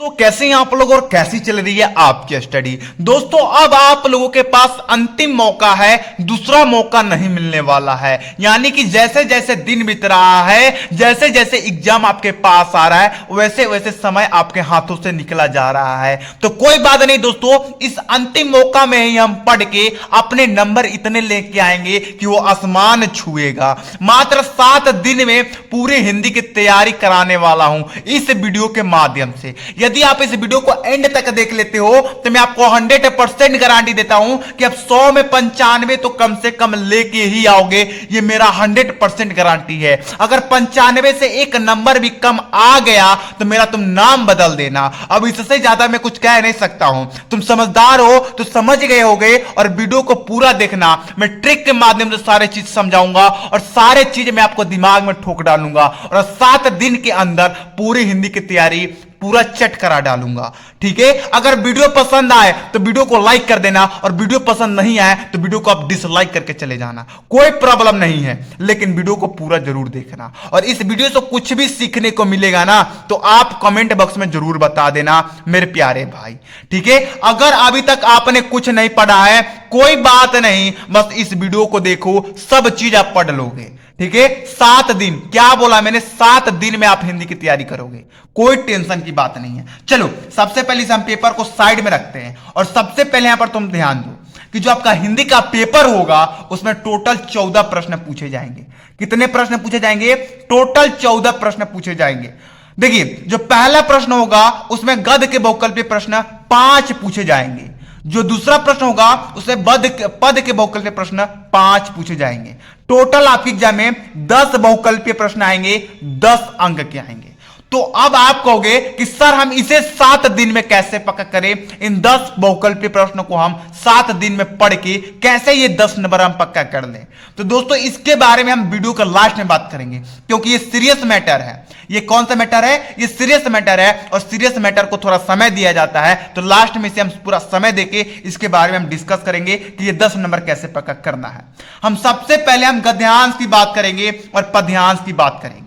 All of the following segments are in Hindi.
तो कैसे हैं आप लोग और कैसी चल रही है आपकी स्टडी। दोस्तों अब आप लोगों के पास अंतिम मौका है, दूसरा मौका नहीं मिलने वाला है। यानी कि जैसे जैसे दिन बीत रहा है, जैसे जैसे एग्जाम आपके पास आ रहा है, वैसे वैसे समय आपके हाथों से निकला जा रहा है। तो कोई बात नहीं दोस्तों, इस अंतिम मौका में ही हम पढ़ के अपने नंबर इतने लेके आएंगे कि वो आसमान छुएगा। मात्र 7 दिन में पूरी हिंदी की तैयारी कराने वाला हूं इस वीडियो के माध्यम से। यदि आप इस वीडियो को एंड तक देख लेते हो तो मैं आपको 100% गारंटी देता हूं कि आप 100 में 95 तो कम से कम लेके ही आओगे। ये मेरा 100% गारंटी है। अगर 95 से एक नंबर भी कम आ गया तो मेरा तुम नाम बदल देना। अब इससे ज्यादा मैं कुछ कह नहीं सकता हूं। तुम समझदार हो तो समझ गए होगे और वीडियो को पूरा देखना। मैं ट्रिक के माध्यम से सारे चीज समझाऊंगा और सारे चीज मैं आपको दिमाग में ठोक डालूंगा और 7 दिन के अंदर पूरी हिंदी की तैयारी पूरा चट करा डालूंगा। ठीक है, अगर वीडियो पसंद आए तो वीडियो को लाइक कर देना और वीडियो पसंद नहीं आए तो वीडियो को आप डिसलाइक करके चले जाना, कोई प्रॉब्लम नहीं है। लेकिन वीडियो को पूरा जरूर देखना और इस वीडियो से कुछ भी सीखने को मिलेगा ना तो आप कमेंट बॉक्स में जरूर बता देना मेरे प्यारे भाई। ठीक है, अगर अभी तक आपने कुछ नहीं पढ़ा है कोई बात नहीं, बस इस वीडियो को देखो, सब चीज आप पढ़ लोगे। ठीक है, 7 दिन, क्या बोला मैंने, 7 दिन में आप हिंदी की तैयारी करोगे, कोई टेंशन की बात नहीं है। चलो सबसे पहले हम पेपर को साइड में रखते हैं और सबसे पहले यहां पर तुम ध्यान दो कि जो आपका हिंदी का पेपर होगा उसमें टोटल 14 प्रश्न पूछे जाएंगे। कितने प्रश्न पूछे जाएंगे? टोटल 14 प्रश्न पूछे जाएंगे। देखिए, जो पहला प्रश्न होगा उसमें गद्य के बहुकल्पीय प्रश्न 5 पूछे जाएंगे। जो दूसरा प्रश्न होगा उसमें पद के बहुकल्पीय प्रश्न 5 पूछे जाएंगे। टोटल आपके एग्जाम में 10 बहुकल्पीय प्रश्न आएंगे, 10 अंक के आएंगे। तो अब आप कहोगे कि सर हम इसे 7 दिन में कैसे पक्का करें? इन 10 बहुकल्पीय प्रश्नों को हम 7 दिन में पढ़ के कैसे ये 10 नंबर हम पक्का कर लें? तो दोस्तों इसके बारे में हम वीडियो का लास्ट में बात करेंगे क्योंकि ये सीरियस मैटर है। ये कौन सा मैटर है? ये सीरियस मैटर है और सीरियस मैटर को थोड़ा समय दिया जाता है। तो लास्ट में इसे हम पूरा समय देके इसके बारे में हम डिस्कस करेंगे कि ये 10 नंबर कैसे पक्का करना है। हम सबसे पहले हम गद्यांश की बात करेंगे और पद्यांश की बात करेंगे।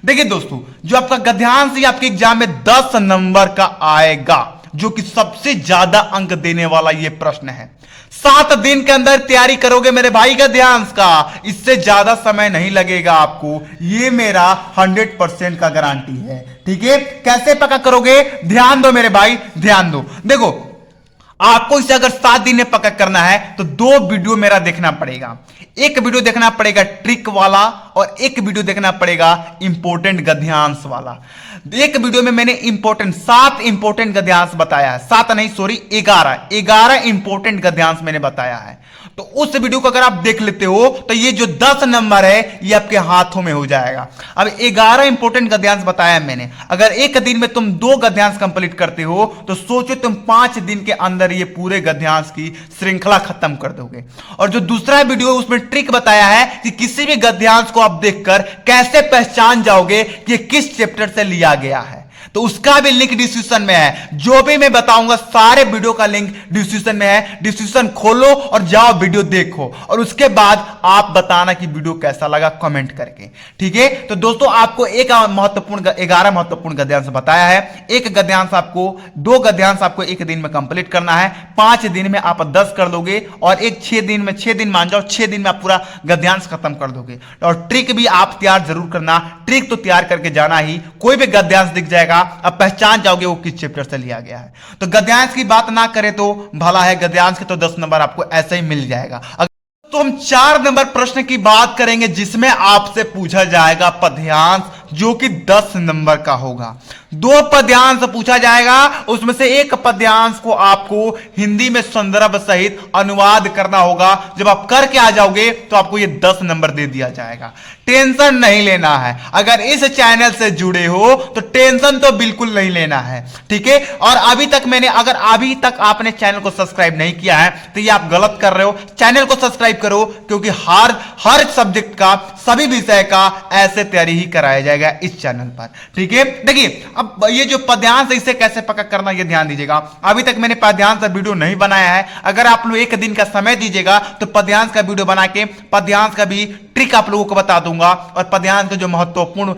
देखिए दोस्तों, जो आपका गद्यांश ही आपके एग्जाम में 10 नंबर का आएगा, जो कि सबसे ज्यादा अंक देने वाला ये प्रश्न है। 7 दिन के अंदर तैयारी करोगे मेरे भाई गद्यांश का, इससे ज्यादा समय नहीं लगेगा आपको, ये मेरा 100% का गारंटी है। ठीक है, कैसे पक्का करोगे? ध्यान दो मेरे भाई, ध्यान दो। देखो, आपको इसे अगर 7 दिन में पक्का करना है तो 2 वीडियो मेरा देखना पड़ेगा। एक वीडियो देखना पड़ेगा ट्रिक वाला और एक वीडियो देखना पड़ेगा इंपॉर्टेंट गद्यांश वाला। एक वीडियो में मैंने 7 इंपॉर्टेंट गद्यांश बताया है, 7 नहीं सॉरी 11 इंपॉर्टेंट गद्यांश मैंने बताया है। तो उस वीडियो को अगर आप देख लेते हो तो ये जो 10 नंबर है ये आपके हाथों में हो जाएगा। अब 11 इंपॉर्टेंट गद्यांश बताया मैंने, अगर एक दिन में तुम 2 गद्यांश कंप्लीट करते हो तो सोचो तुम 5 दिन के अंदर ये पूरे गद्यांश की श्रृंखला खत्म कर दोगे। और जो दूसरा वीडियो उसमें ट्रिक बताया है कि किसी भी गद्यांश को आप देखकर कैसे पहचान जाओगे कि किस चैप्टर से लिया गया है, तो उसका भी लिंक डिस्क्रिप्शन में है। जो भी मैं बताऊंगा सारे वीडियो का लिंक डिस्क्रिप्शन में है। डिस्क्रिप्शन खोलो और जाओ वीडियो देखो और उसके बाद आप बताना कि वीडियो कैसा लगा कमेंट करके। ठीक है, तो दोस्तों आपको 11 महत्वपूर्ण गद्यांश बताया है। 2 गद्यांश आपको एक दिन में कंप्लीट करना है। 5 दिन में आप 10 कर दोगे और 6 दिन मान जाओ, 6 दिन में आप पूरा गद्यांश खत्म कर दोगे। और ट्रिक भी आप तैयार जरूर करना, ट्रिक तो तैयार करके जाना ही। कोई भी गद्यांश दिख जाएगा अब पहचान जाओगे वो किस चैप्टर से लिया गया है। तो गद्यांश की बात ना करें तो भला है, गद्यांश के तो 10 नंबर आपको ऐसे ही मिल जाएगा। तो हम 4 नंबर प्रश्न की बात करेंगे जिसमें आपसे पूछा जाएगा पद्यांश, जो कि 10 नंबर का होगा। 2 पद्यांश पूछा जाएगा, उसमें से एक पद्यांश को आपको हिंदी में संदर्भ सहित अनुवाद करना होगा। जब आप करके आ जाओगे तो आपको ये 10 नंबर दे दिया जाएगा। टेंशन नहीं लेना है, अगर इस चैनल से जुड़े हो तो टेंशन तो बिल्कुल नहीं लेना है। ठीक है, और अगर अभी तक आपने चैनल को सब्सक्राइब नहीं किया है तो ये आप गलत कर रहे हो। चैनल को सब्सक्राइब करो क्योंकि हर सब्जेक्ट का, सभी विषय का ऐसे तैयारी ही कराया जाएगा इस चैनल पर। ठीक है, देखिए अब ये जो पद्यांश है इसे कैसे पक्का करना ये ध्यान दीजिएगा। अभी तक मैंने पद्यांश का वीडियो नहीं बनाया है, अगर आप लोग एक दिन का समय दीजिएगा तो पद्यांश का वीडियो बना के पद्यांश का भी ट्रिक आप लोगों को बता दूंगा और पद्यांश का जो महत्वपूर्ण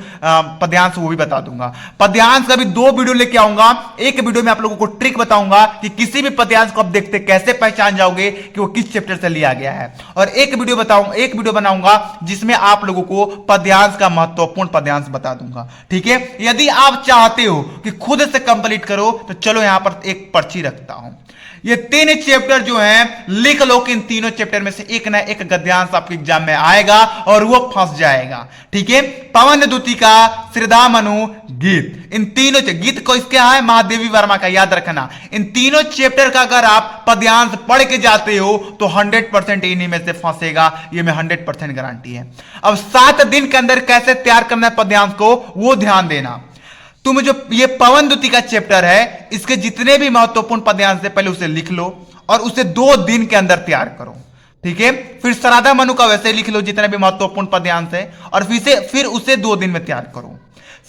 पद्यांश वो भी बता दूंगा। पद्यांश का भी 2 वीडियो लेके आऊंगा। एक वीडियो में आप लोगों को ट्रिक बताऊंगा कि किसी भी पद्यांश को आप देखते कैसे पहचान जाओगे कि वो किस चैप्टर से लिया गया है, और एक वीडियो बनाऊंगा जिसमें आप लोगों को पद्यांश का महत्वपूर्ण पद्यांश बता दूंगा। ठीक है, यदि आप चाहते हो कि खुद से कंप्लीट करो तो चलो यहां पर एक पर्ची रखता हूं। ये 3 चैप्टर जो हैं लिख लो कि इन तीनों चैप्टर में से एक ना एक गद्यांश आपके एग्जाम में आएगा और वो फंस जाएगा। ठीक है, पवन द्युति का, श्रीदामनु, गीत, इन तीनों गीत को इसके है महादेवी वर्मा का, याद रखना। इन तीनों चैप्टर का अगर आप पद्यांश पढ़ के जाते हो तो 100% इन्हीं में से फंसेगा, ये मैं 100% गारंटी है। अब 7 दिन के अंदर कैसे तैयार करना है पद्यांश को वो ध्यान देना। तुम जो ये पवन द्युति का चैप्टर है इसके जितने भी महत्वपूर्ण पद्यांश है पहले उसे लिख लो और उसे 2 दिन के अंदर तैयार करो। ठीक है, फिर श्राद्धामनु का वैसे लिख लो जितने भी महत्वपूर्ण पद्यांश है और फिर उसे 2 दिन में तैयार करो।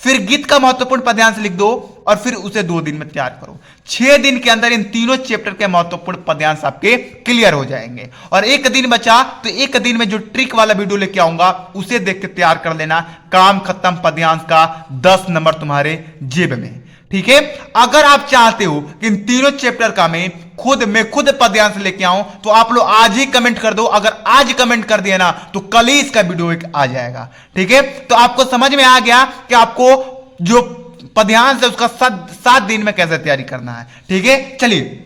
फिर गीत का महत्वपूर्ण पद्यांश लिख दो और फिर उसे 2 दिन में तैयार करो। 6 दिन के अंदर इन तीनों चैप्टर के महत्वपूर्ण पद्यांश आपके क्लियर हो जाएंगे। और 1 दिन बचा तो 1 दिन में जो ट्रिक वाला वीडियो लेके आऊंगा उसे देख के तैयार कर लेना। काम खत्म, पद्यांश का 10 नंबर तुम्हारे जेब में। ठीक है, अगर आप चाहते हो कि इन तीनों चैप्टर का मैं खुद पद्यांश लेके आऊं तो आप लोग आज ही कमेंट कर दो। अगर आज कमेंट कर दिया ना तो कल ही इसका वीडियो एक आ जाएगा। ठीक है, तो आपको समझ में आ गया कि आपको जो पद्यांश है उसका 7 दिन में कैसे तैयारी करना है। ठीक है, चलिए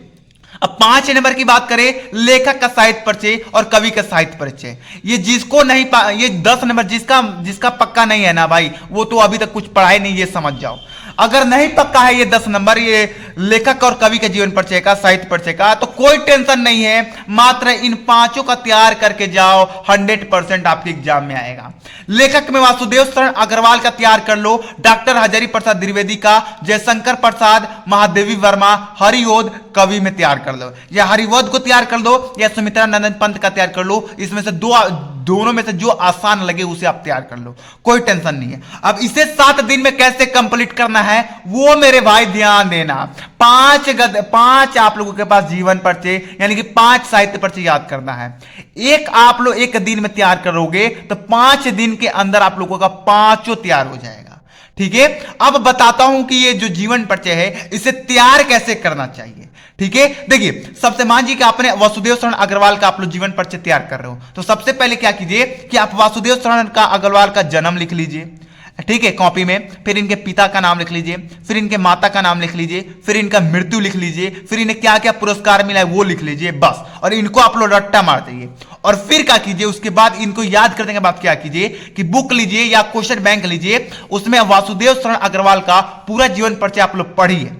अब 5 नंबर की बात करें, लेखक का साहित्य परिचय और कवि का साहित्य परिचय। ये जिसको नहीं ये 10 नंबर जिसका पक्का नहीं है ना भाई, वो तो अभी तक कुछ पढ़ाई नहीं, ये समझ जाओ। अगर नहीं पक्का है ये 10 नंबर, ये लेखक और कवि के जीवन परिचय का, साहित्य परिचय का, तो कोई टेंशन नहीं है। मात्र इन 5 का तैयार करके जाओ, 100% आपके एग्जाम में आएगा। लेखक में वासुदेव शरण अग्रवाल का तैयार कर लो, डॉक्टर हजारी प्रसाद द्विवेदी का, जयशंकर प्रसाद, महादेवी वर्मा, हरिओद कवि में तैयार कर लो, या हरिओद को तैयार कर लो या सुमित्रा नंदन पंत का तैयार कर लो। इसमें से दोनों में से जो आसान लगे उसे आप तैयार कर लो, कोई टेंशन नहीं है। अब इसे 7 दिन में कैसे कंप्लीट करना है वो मेरे भाई ध्यान देना। 5 आप लोगों के पास जीवन परिचय यानी कि 5 साहित्य परिचय याद करना है। आप लोग 1 दिन में तैयार करोगे तो 5 दिन के अंदर आप लोगों का 5 तैयार हो जाएगा। ठीक है, अब बताता हूं कि ये जो जीवन परिचय है इसे तैयार कैसे करना चाहिए। ठीक है, देखिए सबसे मान जी कि आपने वासुदेव शरण अग्रवाल का आप लोग जीवन परिचय तैयार कर रहे हो, तो सबसे पहले क्या कीजिए कि आप वासुदेव शरण का अग्रवाल का जन्म लिख लीजिए। ठीक है, कॉपी में, फिर इनके पिता का नाम लिख लीजिए, फिर इनके माता का नाम लिख लीजिए, फिर इनका मृत्यु लिख लीजिए, फिर इन्हें क्या क्या पुरस्कार मिला है वो लिख लीजिए बस। और इनको आप लोग रट्टा मार दीजिए और फिर क्या कीजिए, उसके बाद इनको याद करने के बाद क्या कीजिए कि बुक लीजिए या क्वेश्चन बैंक लीजिए, उसमें वासुदेव शरण अग्रवाल का पूरा जीवन परिचय आप लोग पढ़िए,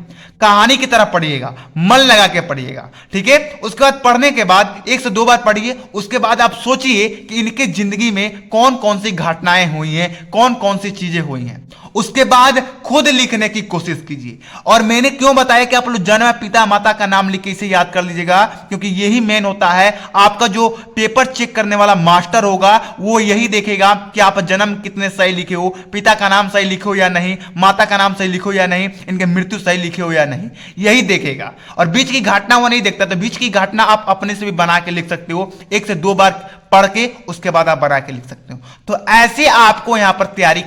कहानी की तरह पढ़िएगा, मन लगा के पढ़िएगा। ठीक है, उसके बाद पढ़ने के बाद 1 से 2 बार पढ़िए। उसके बाद आप सोचिए कि इनके जिंदगी में कौन कौन सी घटनाएं हुई हैं, कौन कौन सी चीजें हुई हैं। उसके बाद खुद लिखने की कोशिश कीजिए। और मैंने क्यों बताया कि आप लोग जन्म, पिता, माता का नाम लिख के इसे याद कर लीजिएगा, क्योंकि यही मेन होता है। आपका जो पेपर चेक करने वाला मास्टर होगा वो यही देखेगा कि आप जन्म कितने सही लिखे हो, पिता का नाम सही लिखो या नहीं, माता का नाम सही लिखो या नहीं, इनके मृत्यु सही लिखे हो या नहीं, यही देखेगा। और बीच की घटना वो नहीं देखता, तो बीच की घटना आप अपने से भी बना के लिख सकते हो, 1 से 2 बार पढ़ के उसके बाद आप बना के लिख सकते हो। तो ऐसे आपको यहां पर तैयारी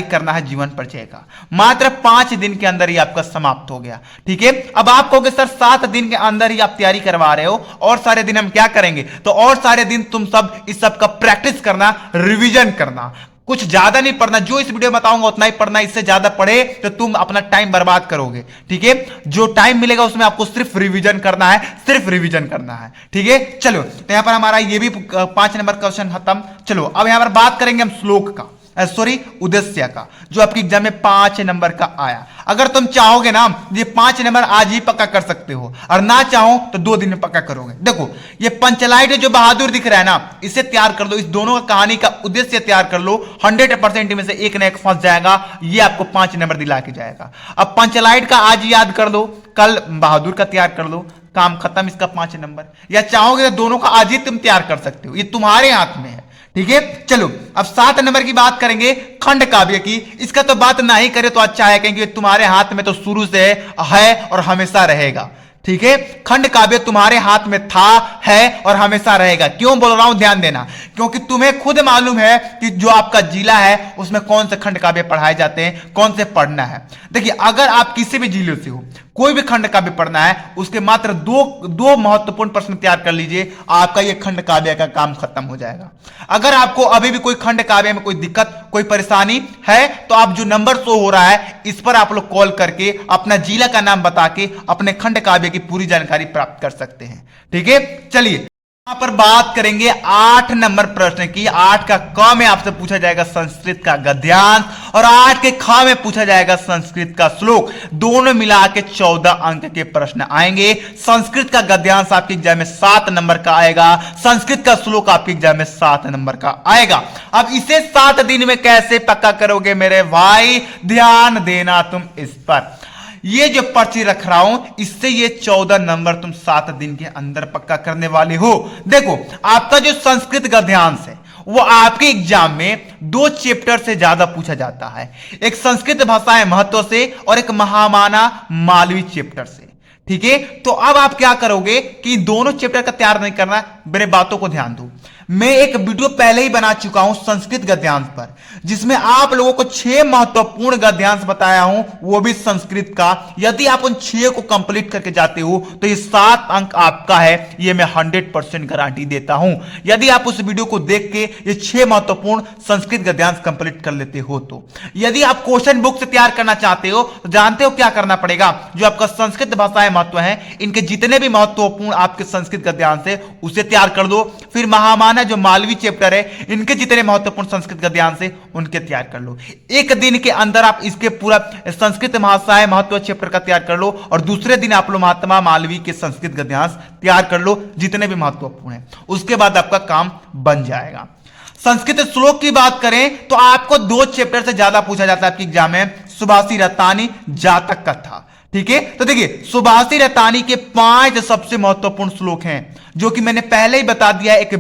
करना है जीवन परिचय का। मात्र 5 दिन के अंदर ही आपका समाप्त हो गया। ठीक है, अब आप कहोगे सर 7 दिन के अंदर ही आप तैयारी करवा रहे हो, और सारे दिन हम क्या करेंगे? तो और सारे दिन तुम सब इस सब का प्रैक्टिस करना, रिवीजन करना, कुछ ज्यादा नहीं पढ़ना। जो इस वीडियो में बताऊंगा उतना ही पढ़ना, इससे ज्यादा पढ़े तो तुम अपना टाइम बर्बाद करोगे। ठीक है, जो टाइम मिलेगा उसमें आपको सिर्फ रिवीजन करना है, सिर्फ रिवीजन करना है। ठीक है, चलो तो यहां पर हमारा ये भी 5 नंबर क्वेश्चन खत्म। चलो अब यहां पर बात करेंगे हम श्लोक का, उद्देश्य का, जो आपके एग्जाम में 5 नंबर का आया। अगर तुम चाहोगे ना ये 5 नंबर आज ही पक्का कर सकते हो, और ना चाहो तो 2 दिन में पक्का करोगे। देखो ये पंचलाइट जो बहादुर दिख रहा है ना, इसे तैयार कर दो, इस दोनों का कहानी का उद्देश्य तैयार कर लो, 100% में से एक ना एक फंस जाएगा, ये आपको 5 नंबर दिला के जाएगा। अब पंचलाइट का आज याद कर लो, कल बहादुर का तैयार कर लो, काम खत्म इसका 5 नंबर। या चाहोगे तो दोनों का आज ही तुम तैयार कर सकते हो, ये तुम्हारे हाथ में है। ठीक है, चलो अब 7 नंबर की बात करेंगे, खंड काव्य की। इसका तो बात ना ही करे तो अच्छा है, क्योंकि तुम्हारे हाथ में तो शुरू से है और हमेशा रहेगा। ठीक है, खंड काव्य तुम्हारे हाथ में था, है और हमेशा रहेगा। क्यों बोल रहा हूं, ध्यान देना, क्योंकि तुम्हें खुद मालूम है कि जो आपका जिला है उसमें कौन से खंड काव्य पढ़ाए जाते हैं, कौन से पढ़ना है। देखिए, अगर आप किसी भी जिले से हो, कोई भी खंड काव्य पढ़ना है, उसके मात्र दो महत्वपूर्ण प्रश्न तैयार कर लीजिए, आपका यह खंड काव्य का काम खत्म हो जाएगा। अगर आपको अभी भी कोई खंड काव्य में कोई दिक्कत, कोई परेशानी है, तो आप जो नंबर शो हो रहा है इस पर आप लोग कॉल करके अपना जिला का नाम बता के अपने खंड काव्य की पूरी जानकारी प्राप्त कर सकते हैं। ठीक है, चलिए यहां पर बात करेंगे 8 नंबर प्रश्न की। 8 का क में आपसे पूछा जाएगा संस्कृत का गद्यांश और 8 के ख में पूछा जाएगा संस्कृत का श्लोक। दोनों मिला के 14 अंक के प्रश्न आएंगे। संस्कृत का गद्यांश आपके एग्जाम में 7 नंबर का आएगा, संस्कृत का श्लोक आपके एग्जाम में 7 नंबर का आएगा। अब इसे 7 दिन में कैसे पक्का करोगे मेरे भाई, ध्यान देना तुम इस पर। ये जो पर्ची रख रहा हूं, इससे ये 14 नंबर तुम 7 दिन के अंदर पक्का करने वाले हो। देखो, आपका जो संस्कृत गद्यांश है वो आपके एग्जाम में 2 चैप्टर से ज्यादा पूछा जाता है। एक संस्कृत भाषाएं महत्व से और एक महामाना मालवी चैप्टर से। ठीक है, तो अब आप क्या करोगे कि दोनों चैप्टर का तैयार नहीं करना, मेरे बातों को ध्यान दो। मैं एक वीडियो पहले ही बना चुका हूं संस्कृत गद्यांश पर, जिसमें आप लोगों को 6 महत्वपूर्ण गद्यांश बताया हूं, वो भी संस्कृत का। यदि आप उन 6 को कंप्लीट करके जाते हो तो ये 7 अंक आपका है, ये मैं 100% गारंटी देता हूं। यदि आप उस वीडियो को देख के ये 6 महत्वपूर्ण संस्कृत गद्यांश कंप्लीट कर लेते हो तो। यदि आप क्वेश्चन बुक से तैयार करना चाहते हो तो जानते हो क्या करना पड़ेगा। जो आपका संस्कृत भाषाएं महत्व है, इनके जितने भी महत्वपूर्ण आपके संस्कृत गद्यांश है उसे तैयार कर दो। फिर महामाना जो मालवी चैप्टर है, इनके जितने महत्वपूर्ण संस्कृत गद्यांश है उनके तैयार कर लो। एक दिन के अंदर आप इसके पूरा संस्कृत भाषाएं महत्व चैप्टर का तैयार कर लो और दूसरे दिन आप लोग महात्मा मालवी के संस्कृत गद्यांश तैयार कर लो, जितने भी महत्वपूर्ण है। उसके बाद आपका काम बन जाएगा। संस्कृत श्लोक की बात करें तो आपको 2 चैप्टर से ज्यादा पूछा जाता है आपके एग्जाम में। सुभाषी रतानी जातक कथा। ठीक है, तो देखिए, सुभाषी रतानी के 5 सबसे महत्वपूर्ण श्लोक हैं, जो कि मैंने पहले ही बता दिया एक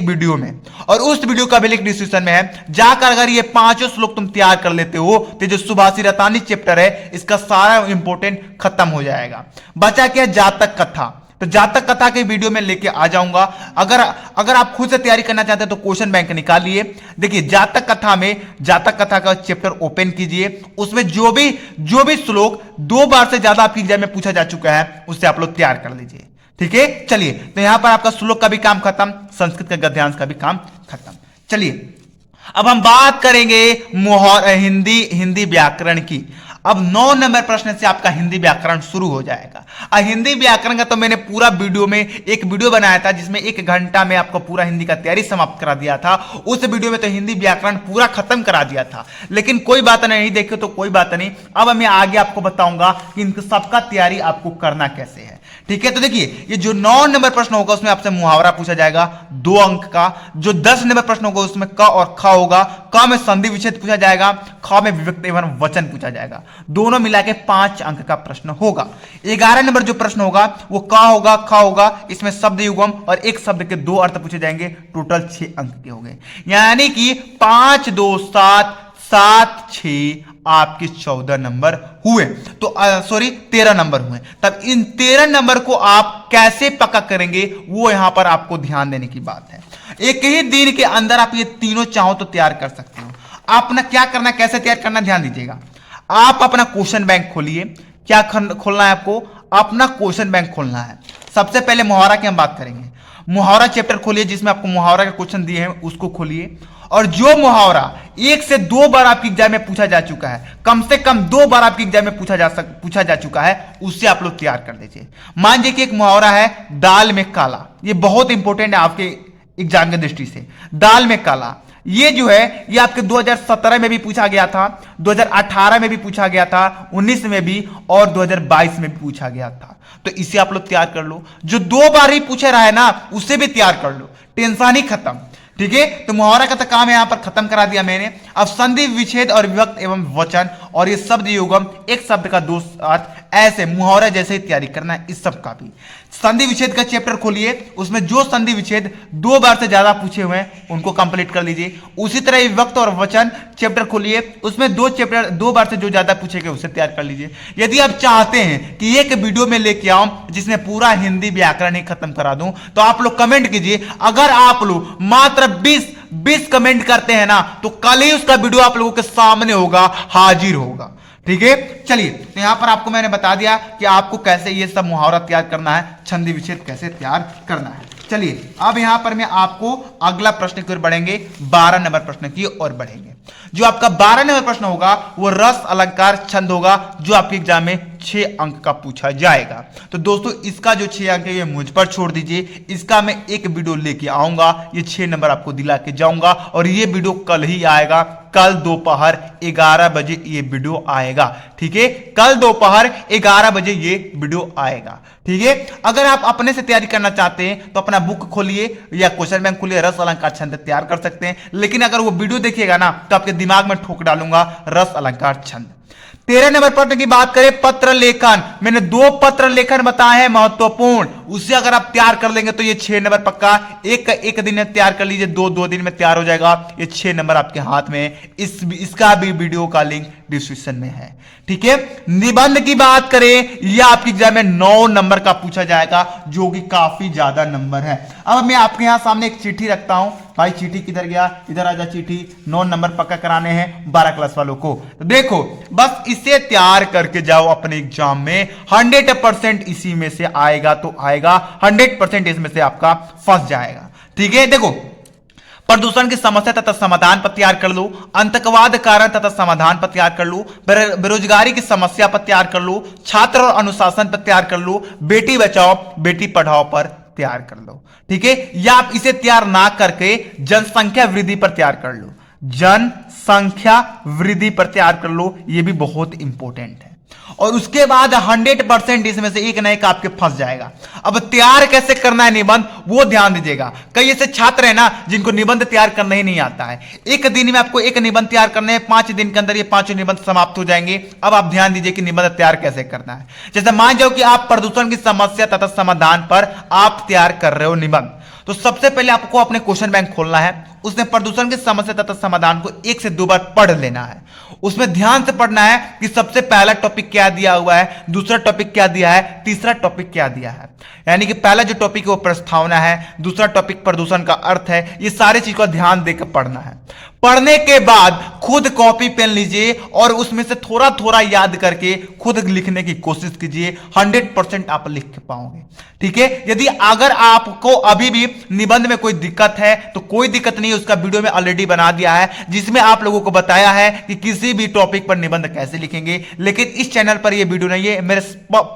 वीडियो में, और उस वीडियो का भी लिंक डिस्क्रिप्शन में है। जाकर अगर ये 5 श्लोक तुम तैयार कर लेते हो तो जो सुभाषी रतानी चैप्टर है इसका सारा इंपोर्टेंट खत्म हो जाएगा। बचा क्या, जातक कथा। तो जातक कथा के वीडियो में लेके आ जाऊंगा। अगर आप खुद से तैयारी करना चाहते हैं तो क्वेश्चन बैंक निकालिए। देखिए, जातक कथा का चैप्टर ओपन कीजिए। उसमें जो भी श्लोक 2 बार से ज्यादा आपके एग्जाम में पूछा जा चुका है उससे आप लोग तैयार कर लीजिए। ठीक है, चलिए, तो यहां पर आपका श्लोक का भी काम खत्म, संस्कृत का गद्यांश का भी काम खत्म। चलिए, अब हम बात करेंगे हिंदी व्याकरण की। अब 9 नंबर प्रश्न से आपका हिंदी व्याकरण शुरू हो जाएगा। हिंदी व्याकरण का तो मैंने पूरा वीडियो में एक वीडियो बनाया था, जिसमें 1 घंटा में आपको पूरा हिंदी का तैयारी समाप्त करा दिया था। उस वीडियो में तो हिंदी व्याकरण पूरा खत्म करा दिया था, लेकिन कोई बात नहीं, देखे तो कोई बात नहीं। अब मैं आगे आपको बताऊंगा कि इन सबका तैयारी आपको करना कैसे है। ठीक है, तो देखिए, ये जो 9 नंबर प्रश्न होगा उसमें आपसे मुहावरा पूछा जाएगा 2 अंक का। जो 10 नंबर प्रश्न होगा उसमें क और ख होगा। क में संधि विच्छेद पूछा जाएगा, ख में विभक्ति एवं वचन पूछा जाएगा। दोनों मिला के 5 अंक का प्रश्न होगा। 11 नंबर जो प्रश्न होगा वो क होगा, ख होगा, इसमें शब्द युग्म और एक शब्द के 2 अर्थ पूछे जाएंगे। टोटल 6 अंक के हो गए, यानी कि 5 2 7 7 6 आपके 14 नंबर हुए। तो सॉरी 13 नंबर हुए। तब इन 13 नंबर को आप कैसे पक्का करेंगे वो यहां पर आपको ध्यान देने की बात है। एक ही दिन के अंदर आप ये तीनों चाहो तो तैयार कर सकते हो। अपना क्या करना, कैसे तैयार करना, ध्यान दीजिएगा। आप अपना क्वेश्चन बैंक खोलिए। क्या खोलना है आपको, अपना क्वेश्चन बैंक खोलना है। सबसे पहले मुहावरा की हम बात करेंगे। मुहावरा चैप्टर खोलिए, जिसमें आपको मुहावरा के क्वेश्चन दिए हैं उसको खोलिए। और जो मुहावरा 1 से 2 बार आपके एग्जाम में पूछा जा चुका है, कम से कम 2 बार आपके एग्जाम में पूछा जा चुका है, उससे आप लोग तैयार कर लीजिए। मान लीजिए कि एक मुहावरा है दाल में काला। ये बहुत इंपॉर्टेंट है आपके एग्जाम की दृष्टि से। दाल में काला, ये जो है ये आपके 2017 में भी पूछा गया था, 2018 में भी पूछा गया था, 19 में भी और 2022 में भी पूछा गया था। तो इसे आप लोग तैयार कर लो। जो 2 बार ही पूछे रहा है ना, उसे भी तैयार कर लो, टेंशन ही खत्म। ठीक है, तो मुहावरा का तो काम यहां पर खत्म करा दिया मैंने। अब संधि विच्छेद और विभक्त एवं वचन और ये शब्द युगम एक शब्द का दो अर्थ ऐसे मुहावरा जैसे ही तैयारी करना है इस सब का भी। संधि विच्छेद का चैप्टर खोलिए, उसमें जो संधि विच्छेद 2 बार से ज्यादा पूछे हुए हैं उनको कंप्लीट कर लीजिए। उसी तरह विभक्त और वचन चैप्टर खोलिए, उसमें 2 बार से जो ज्यादा पूछे गए उसे तैयार कर लीजिए। यदि आप चाहते हैं कि एक वीडियो में लेके आऊं जिसमें पूरा हिंदी व्याकरण ही खत्म करा दूं तो आप लोग कमेंट कीजिए। अगर आप लोग मात्र 20 कमेंट करते हैं ना तो कल ही उसका वीडियो आप लोगों के सामने होगा, हाजिर होगा। ठीक है, चलिए तो यहां पर आपको मैंने बता दिया कि आपको कैसे ये सब मुहावरा तैयार करना है, संधि विच्छेद कैसे तैयार करना है। चलिए अब यहां पर मैं आपको अगला प्रश्न की ओर बढ़ेंगे, 12 नंबर प्रश्न की ओर बढ़ेंगे। जो आपका 12 नंबर प्रश्न होगा वो रस अलंकार छंद होगा, जो आपके एग्जाम में 6 अंक का पूछा जाएगा। तो दोस्तों इसका जो 6 अंक है ये मुझ पर छोड़ दीजिए, इसका मैं एक वीडियो लेके आऊंगा, ये 6 नंबर आपको दिला के जाऊंगा और ये वीडियो कल ही आएगा, कल दोपहर 11 बजे ये वीडियो आएगा। ठीक है, कल दोपहर 11 बजे ये वीडियो आएगा। ठीक है, अगर आप अपने से तैयारी करना चाहते हैं तो अपना बुक खोलिए या क्वेश्चन बैंक खोलिए, रस अलंकार छंद तैयार कर सकते हैं। लेकिन अगर वो वीडियो देखिएगा ना तो आपके दिमाग में ठोक डालूंगा रस अलंकार छंद। 13 नंबर प्रश्न की बात करें, पत्र लेखन। मैंने 2 पत्र लेखन बताए हैं महत्वपूर्ण, उसे अगर आप तैयार कर लेंगे तो ये 6 नंबर पक्का। एक का एक दिन में तैयार कर लीजिए, 2 दिन में तैयार हो जाएगा, ये 6 नंबर आपके हाथ में है। इसका भी वीडियो का लिंक डिस्क्रिप्शन में है। ठीक है, निबंध की बात करें, यह आपके एग्जाम में 9 नंबर का पूछा जाएगा, जो कि काफी ज्यादा नंबर है। अब मैं आपके यहां सामने एक चिट्ठी रखता हूं, भाई चिट्ठी किधर गया, इधर आजा चिट्ठी, 9 नंबर पक्का कराने हैं 12 क्लास वालों को। तो देखो बस इसे तैयार करके जाओ अपने एग्जाम में, 100% इसी में से आएगा तो आएगा, 100% इसमें से आपका फंस जाएगा। ठीक है, देखो प्रदूषण की समस्या तथा समाधान पर तैयार कर लो, आतंकवाद कारण तथा समाधान पर तैयार कर लो, बेरोजगारी की समस्या पर तैयार कर लो, छात्र और अनुशासन पर तैयार कर लो, बेटी बचाओ बेटी पढ़ाओ पर तैयार कर लो। ठीक है, या आप इसे तैयार ना करके जनसंख्या वृद्धि पर तैयार कर लो, जनसंख्या वृद्धि पर तैयार कर लो, यह भी बहुत इंपॉर्टेंट है। और उसके बाद 100% इसमें से एक ना एक आपके फंस जाएगा। अब तैयार कैसे करना है निबंध वो ध्यान दीजिएगा। कई ऐसे छात्र है ना जिनको निबंध तैयार करना ही नहीं आता है, एक दिन में आपको एक निबंध तैयार करने हैं, 5 दिन के अंदर ये 5 निबंध समाप्त हो जाएंगे। अब आप ध्यान दीजिए कि निबंध तैयार कैसे करना है। जैसे मान जाओ कि आप प्रदूषण की समस्या तथा समाधान पर आप तैयार कर रहे हो निबंध, तो सबसे पहले आपको अपने क्वेश्चन बैंक खोलना है, उसने प्रदूषण की समस्या तथा समाधान को 1 से 2 बार पढ़ लेना है। उसमें ध्यान से पढ़ना है कि सबसे पहला टॉपिक क्या दिया हुआ है, दूसरा टॉपिक क्या दिया है, तीसरा टॉपिक क्या दिया है। यानी कि पहला जो टॉपिक है वो प्रस्तावना है, दूसरा टॉपिक प्रदूषण का अर्थ है। ये सारी चीज को ध्यान देकर पढ़ना है। पढ़ने के बाद खुद कॉपी पेन लीजिए और उसमें से थोड़ा थोड़ा याद करके खुद लिखने की कोशिश कीजिए, 100% आप लिख के पाओगे। ठीक है, यदि अगर आपको अभी भी निबंध में कोई दिक्कत है तो कोई दिक्कत नहीं, उसका वीडियो में ऑलरेडी बना दिया है जिसमें आप लोगों को बताया है कि किसी भी टॉपिक पर निबंध कैसे लिखेंगे। लेकिन इस चैनल पर यह वीडियो नहीं है, मेरे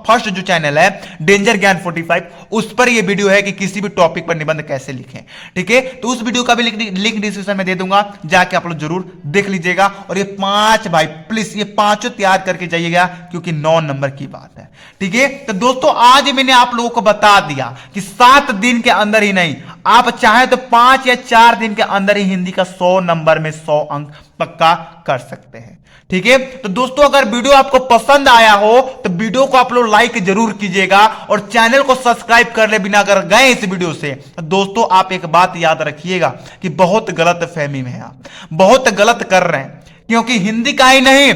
फर्स्ट जो चैनल है डेंजर ज्ञान 45 उस पर यह वीडियो है कि किसी भी टॉपिक पर निबंध कैसे लिखें। ठीक है, तो उस वीडियो का भी लिंक डिस्क्रिप्शन में दे दूंगा, जाके आप लोग जरूर देख लीजिएगा। और ये 5 भाई प्लीज ये 5 तैयार करके जाइएगा क्योंकि 9 नंबर की बात है। ठीक है, तो दोस्तों आज मैंने आप लोगों को बता दिया कि 7 दिन के अंदर ही नहीं, आप चाहे तो 5 या 4 दिन के अंदर ही हिंदी का 100 नंबर में 100 अंक पक्का कर सकते हैं। ठीक है, तो दोस्तों अगर वीडियो आपको पसंद आया हो तो वीडियो को आप लोग लाइक जरूर कीजिएगा और चैनल को सब्सक्राइब कर ले बिना अगर गए इस वीडियो से। तो दोस्तों आप एक बात याद रखिएगा कि बहुत गलत फहमी में है, आप बहुत गलत कर रहे हैं, क्योंकि हिंदी का ही नहीं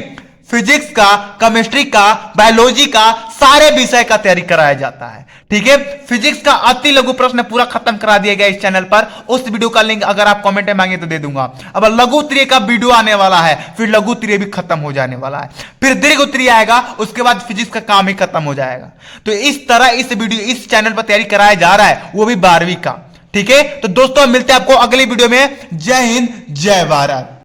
फिजिक्स का, केमिस्ट्री का, बायोलॉजी का, सारे विषय का तैयारी कराया जाता है। ठीक है, फिजिक्स का अति लघु प्रश्न पूरा खत्म करा दिया गया इस चैनल पर, उस वीडियो का लिंक अगर आप कमेंट में मांगे तो दे दूंगा। अब लघु त्रिय का वीडियो आने वाला है, फिर लघु त्रिय भी खत्म हो जाने वाला है, फिर दीर्घ त्रिय आएगा, उसके बाद फिजिक्स का काम ही खत्म हो जाएगा। तो इस तरह इस चैनल पर तैयारी कराया जा रहा है, वो भी 12वीं का। ठीक है, तो दोस्तों मिलते हैं आपको अगली वीडियो में। जय हिंद, जय भारत।